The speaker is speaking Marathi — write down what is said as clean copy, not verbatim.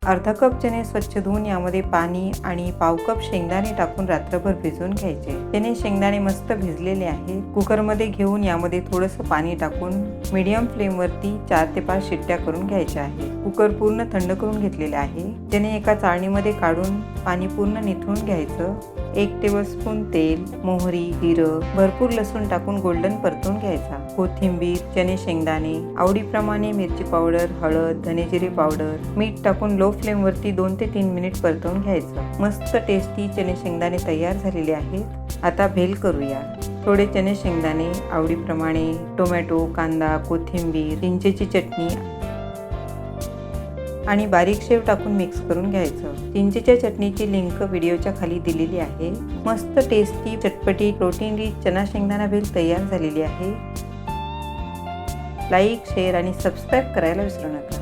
अर्धा कप चणे स्वच्छ धुवून यामध्ये पाणी आणि पाव कप शेंगदाणे टाकून रात्रभर भिजवून घ्यायचे। चणे शेंगदाणे मस्त भिजलेले आहे। कुकरमध्ये घेऊन यामध्ये थोडंसं पाणी टाकून मीडियम फ्लेमवरती 4 ते 5 शिट्ट्या करून घ्यायच्या आहे। कुकर पूर्ण थंड करून घेतलेले आहे। चणे एका चाळणीमध्ये काढून पाणी पूर्ण निथळून घ्यायचं। 1 टेबलस्पून तेल, मोहरी, जिरं, भरपूर लसूण टाकून गोल्डन परतून घ्यायचा। कोथिंबीर, चणे शेंगदाणे, आवडीप्रमाणे मिरची पावडर, हळद, धनेजिरे पावडर, मीठ टाकून लो फ्लेमवरती 2 ते 3 मिनिट परतवून घ्यायचं। मस्त टेस्टी चणे शेंगदाणे तयार झालेले आहेत। आता भेल करूया। थोडे चणे शेंगदाणे आवडीप्रमाणे, टोमॅटो, कांदा, कोथिंबीर, चिंचेची चटणी आणि बारीक शेव टाकून मिक्स करून घ्यायचं। चिंचेच्या चटणीची लिंक व्हिडिओच्या खाली दिलेली आहे। मस्त टेस्टी, चटपटी, प्रोटीन रिच चणा शेंगदाणा भेल तयार झालेली आहे। लाईक, शेअर आणि सबस्क्राईब करायला विसरू नका।